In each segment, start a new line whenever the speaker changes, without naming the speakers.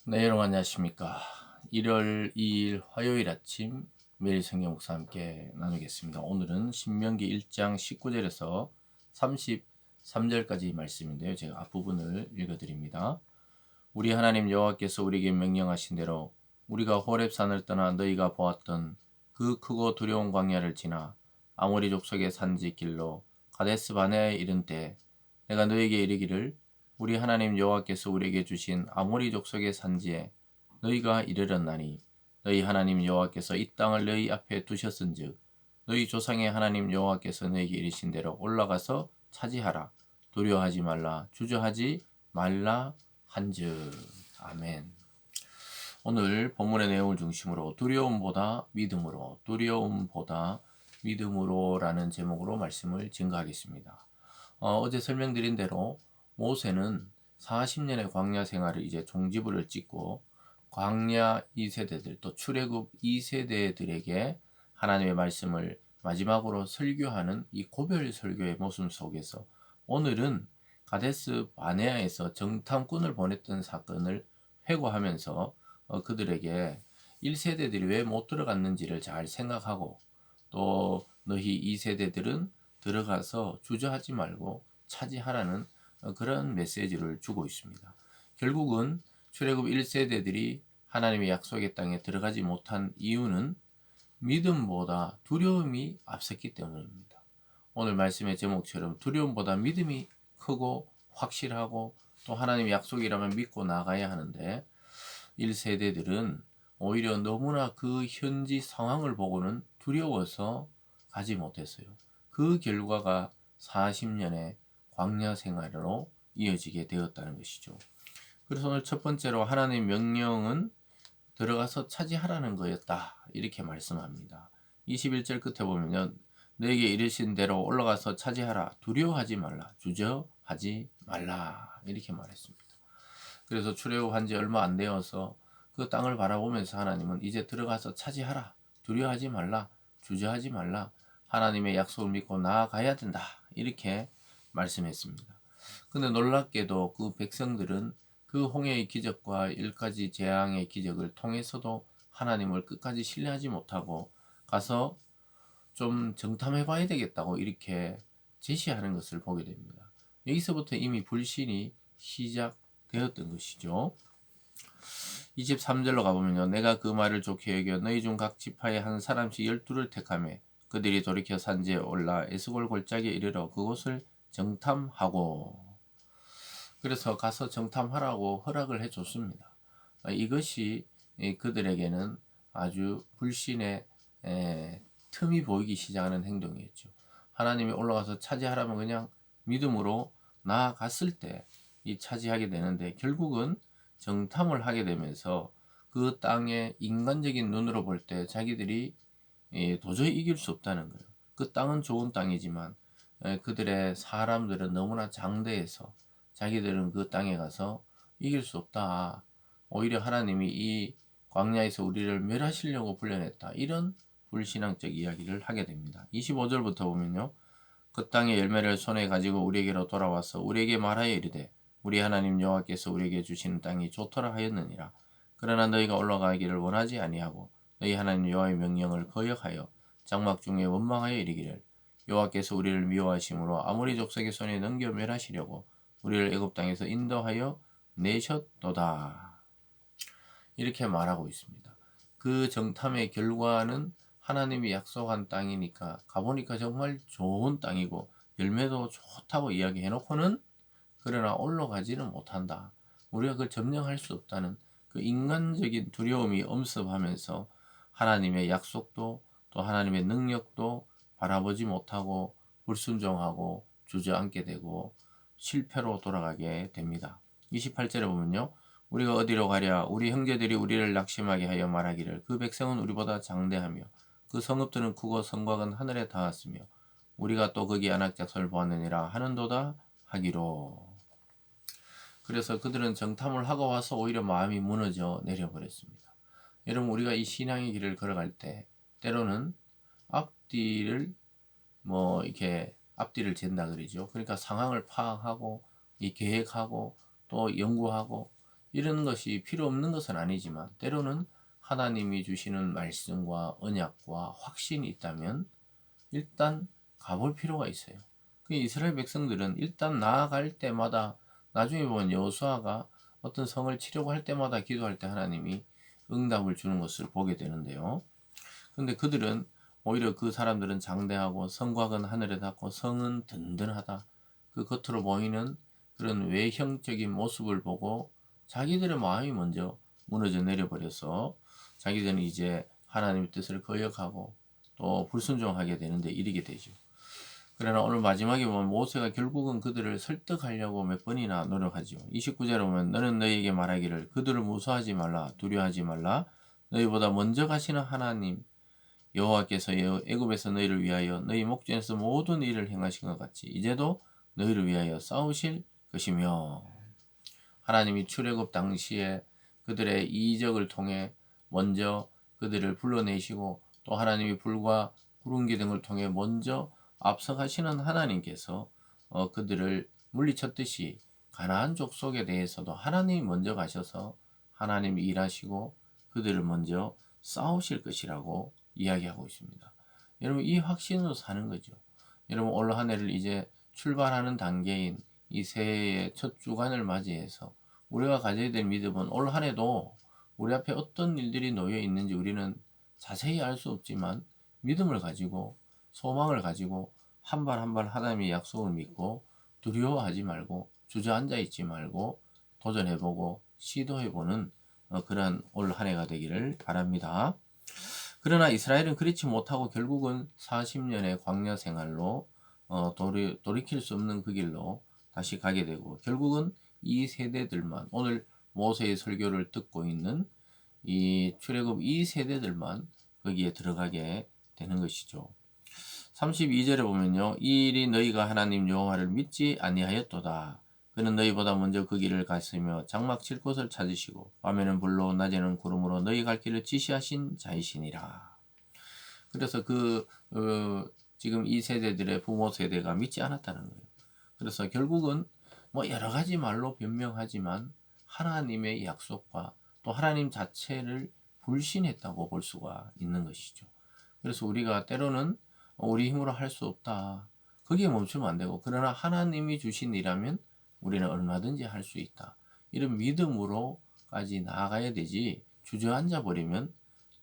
네, 여러분 안녕하십니까. 1월 2일 화요일 아침 매일 성경 묵상 함께 나누겠습니다. 오늘은 신명기 1장 19절에서 33절까지 말씀인데요. 제가 앞부분을 읽어드립니다. 우리 하나님 여호와께서 우리에게 명령하신 대로 우리가 호렙산을 떠나 너희가 보았던 그 크고 두려운 광야를 지나 아모리 족속의 산지 길로 가데스 바네아에 이른 때 내가 너희에게 이르기를 우리 하나님 여호와께서 우리에게 주신 아모리 족속의 산지에 너희가 이르렀나니 너희 하나님 여호와께서 이 땅을 너희 앞에 두셨은즉 너희 조상의 하나님 여호와께서 너희에게 이르신 대로 올라가서 차지하라. 두려워하지 말라. 주저하지 말라 한즉. 아멘. 오늘 본문의 내용을 중심으로 두려움보다 믿음으로라는 제목으로 말씀을 증거하겠습니다. 어제 설명드린 대로 모세는 40년의 광야 생활을 이제 종지부를 찍고 광야 2세대들 또 출애굽 2세대들에게 하나님의 말씀을 마지막으로 설교하는 이 고별 설교의 모습 속에서 오늘은 가데스 바네아에서 정탐꾼을 보냈던 사건을 회고하면서 그들에게 1세대들이 왜 못 들어갔는지를 잘 생각하고 또 너희 2세대들은 들어가서 주저하지 말고 차지하라는 그런 메시지를 주고 있습니다. 결국은 출애굽 1세대들이 하나님의 약속의 땅에 들어가지 못한 이유는 믿음보다 두려움이 앞섰기 때문입니다. 오늘 말씀의 제목처럼 두려움보다 믿음이 크고 확실하고 또 하나님의 약속이라면 믿고 나가야 하는데 1세대들은 오히려 너무나 그 현지 상황을 보고는 두려워서 가지 못했어요. 그 결과가 40년의 광야 생활로 이어지게 되었다는 것이죠. 그래서 오늘 첫 번째로 하나님의 명령은 들어가서 차지하라는 거였다. 이렇게 말씀합니다. 21절 끝에 보면요. 너에게 이르신 대로 올라가서 차지하라. 두려워하지 말라. 주저하지 말라. 이렇게 말했습니다. 그래서 출애굽한 지 얼마 안 되어서 그 땅을 바라보면서 하나님은 이제 들어가서 차지하라. 두려워하지 말라. 주저하지 말라. 하나님의 약속을 믿고 나아가야 된다. 이렇게 말씀했습니다. 근데 놀랍게도 그 백성들은 그 홍해의 기적과 10가지 재앙의 기적을 통해서도 하나님을 끝까지 신뢰하지 못하고 가서 좀 정탐해 봐야 되겠다고 이렇게 제시하는 것을 보게 됩니다. 여기서부터 이미 불신이 시작되었던 것이죠. 23절로 가보면요. 내가 그 말을 좋게 여겨 너희 중 각 지파에 한 사람씩 12를 택하며 그들이 돌이켜 산지에 올라 에스골 골짜기에 이르러 그곳을 정탐하고 그래서 가서 정탐하라고 허락을 해줬습니다. 이것이 그들에게는 아주 불신의 틈이 보이기 시작하는 행동이었죠. 하나님이 올라가서 차지하라면 그냥 믿음으로 나아갔을 때 이 차지하게 되는데 결국은 정탐을 하게 되면서 그 땅의 인간적인 눈으로 볼 때 자기들이 도저히 이길 수 없다는 거예요. 그 땅은 좋은 땅이지만 그들의 사람들은 너무나 장대해서 자기들은 그 땅에 가서 이길 수 없다. 오히려 하나님이 이 광야에서 우리를 멸하시려고 불려냈다. 이런 불신앙적 이야기를 하게 됩니다. 25절부터 보면요. 그 땅의 열매를 손에 가지고 우리에게로 돌아와서 우리에게 말하여 이르되 우리 하나님 여호와께서 우리에게 주시는 땅이 좋더라 하였느니라. 그러나 너희가 올라가기를 원하지 아니하고 너희 하나님 여호와의 명령을 거역하여 장막 중에 원망하여 이르기를 여호와께서 우리를 미워하심으로 아모리 족속의 손에 넘겨 멸하시려고 우리를 애굽 땅에서 인도하여 내셨도다. 이렇게 말하고 있습니다. 그 정탐의 결과는 하나님이 약속한 땅이니까 가보니까 정말 좋은 땅이고 열매도 좋다고 이야기해놓고는 그러나 올라가지는 못한다. 우리가 그걸 점령할 수 없다는 그 인간적인 두려움이 엄습하면서 하나님의 약속도 또 하나님의 능력도 바라보지 못하고 불순종하고 주저앉게 되고 실패로 돌아가게 됩니다. 28절에 보면요. 우리가 어디로 가랴 우리 형제들이 우리를 낙심하게 하여 말하기를 그 백성은 우리보다 장대하며 그 성읍들은 크고 성곽은 하늘에 닿았으며 우리가 또 거기 안악작설을 보았느니라 하는도다 하기로. 그래서 그들은 정탐을 하고 와서 오히려 마음이 무너져 내려버렸습니다. 여러분 우리가 이 신앙의 길을 걸어갈 때 때로는 앞뒤를 이렇게 앞뒤를 잰다 그러죠. 그러니까 상황을 파악하고 이 계획하고 또 연구하고 이런 것이 필요 없는 것은 아니지만 때로는 하나님이 주시는 말씀과 언약과 확신이 있다면 일단 가볼 필요가 있어요. 그 이스라엘 백성들은 일단 나아갈 때마다 나중에 보면 여호수아가 어떤 성을 치려고 할 때마다 기도할 때 하나님이 응답을 주는 것을 보게 되는데요. 근데 그들은 오히려 그 사람들은 장대하고 성곽은 하늘에 닿고 성은 든든하다. 그 겉으로 보이는 그런 외형적인 모습을 보고 자기들의 마음이 먼저 무너져 내려버려서 자기들은 이제 하나님의 뜻을 거역하고 또 불순종하게 되는데 이르게 되죠. 그러나 오늘 마지막에 보면 모세가 결국은 그들을 설득하려고 몇 번이나 노력하죠. 29절에 보면 너는 너희에게 말하기를 그들을 무서워하지 말라 두려워하지 말라 너희보다 먼저 가시는 하나님 여호와께서 애굽에서 너희를 위하여 너희 목전에서 모든 일을 행하신 것 같이 이제도 너희를 위하여 싸우실 것이며 하나님이 출애굽 당시에 그들의 이적을 통해 먼저 그들을 불러내시고 또 하나님이 불과 구름기 등을 통해 먼저 앞서가시는 하나님께서 그들을 물리쳤듯이 가나안 족속에 대해서도 하나님이 먼저 가셔서 하나님이 일하시고 그들을 먼저 싸우실 것이라고 이야기하고 있습니다. 여러분 이 확신으로 사는 거죠. 여러분 올 한 해를 이제 출발하는 단계인 이 새해의 첫 주간을 맞이해서 우리가 가져야 될 믿음은 올 한 해도 우리 앞에 어떤 일들이 놓여 있는지 우리는 자세히 알 수 없지만 믿음을 가지고 소망을 가지고 한 발 한 발 하나님의 약속을 믿고 두려워하지 말고 주저앉아 있지 말고 도전해보고 시도해보는 그러한 올 한 해가 되기를 바랍니다. 그러나 이스라엘은 그렇지 못하고 결국은 40년의 광야 생활로 돌이킬 수 없는 그 길로 다시 가게 되고 결국은 이 세대들만 오늘 모세의 설교를 듣고 있는 이 출애굽 이 세대들만 거기에 들어가게 되는 것이죠. 32절에 보면요. 이 일이 너희가 하나님 여호와를 믿지 아니하였도다. 그는 너희보다 먼저 그 길을 갔으며 장막 칠 곳을 찾으시고 밤에는 불로 낮에는 구름으로 너희 갈 길을 지시하신 자이시니라. 그래서 지금 이 세대들의 부모 세대가 믿지 않았다는 거예요. 그래서 결국은 뭐 여러 가지 말로 변명하지만 하나님의 약속과 또 하나님 자체를 불신했다고 볼 수가 있는 것이죠. 그래서 우리가 때로는 우리 힘으로 할 수 없다. 거기에 멈추면 안 되고 그러나 하나님이 주신 일이라면 우리는 얼마든지 할 수 있다. 이런 믿음으로까지 나아가야 되지 주저앉아 버리면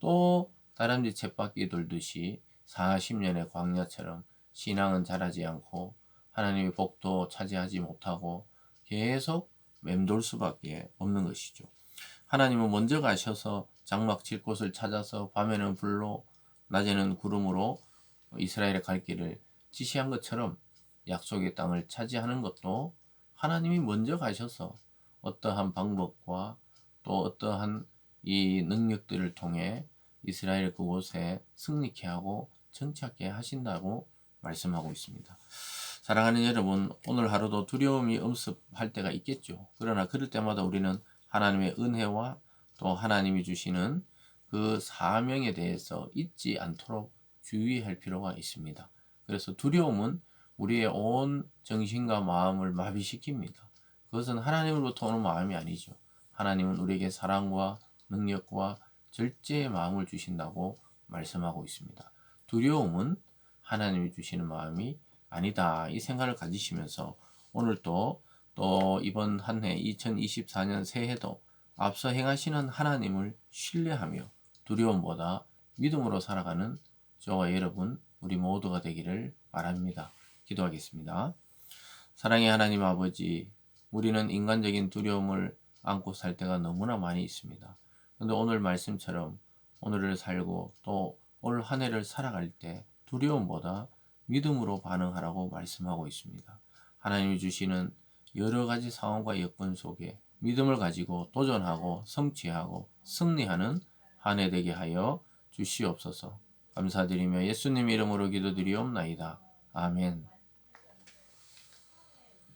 또 다람쥐 쳇바퀴 돌듯이 40년의 광야처럼 신앙은 자라지 않고 하나님의 복도 차지하지 못하고 계속 맴돌 수밖에 없는 것이죠. 하나님은 먼저 가셔서 장막 칠 곳을 찾아서 밤에는 불로 낮에는 구름으로 이스라엘의 갈 길을 지시한 것처럼 약속의 땅을 차지하는 것도 하나님이 먼저 가셔서 어떠한 방법과 또 어떠한 이 능력들을 통해 이스라엘 그곳에 승리케 하고 정착케 하신다고 말씀하고 있습니다. 사랑하는 여러분, 오늘 하루도 두려움이 엄습할 때가 있겠죠. 그러나 그럴 때마다 우리는 하나님의 은혜와 또 하나님이 주시는 그 사명에 대해서 잊지 않도록 주의할 필요가 있습니다. 그래서 두려움은 우리의 온 정신과 마음을 마비시킵니다. 그것은 하나님으로부터 오는 마음이 아니죠. 하나님은 우리에게 사랑과 능력과 절제의 마음을 주신다고 말씀하고 있습니다. 두려움은 하나님이 주시는 마음이 아니다. 이 생각을 가지시면서 오늘 또 이번 한 해 2024년 새해도 앞서 행하시는 하나님을 신뢰하며 두려움보다 믿음으로 살아가는 저와 여러분 우리 모두가 되기를 바랍니다. 기도하겠습니다. 사랑의 하나님 아버지, 우리는 인간적인 두려움을 안고 살 때가 너무나 많이 있습니다. 그런데 오늘 말씀처럼 오늘을 살고 또 올 한 해를 살아갈 때 두려움보다 믿음으로 반응하라고 말씀하고 있습니다. 하나님이 주시는 여러 가지 상황과 여건 속에 믿음을 가지고 도전하고 성취하고 승리하는 한 해 되게 하여 주시옵소서. 감사드리며 예수님 이름으로 기도드리옵나이다. 아멘.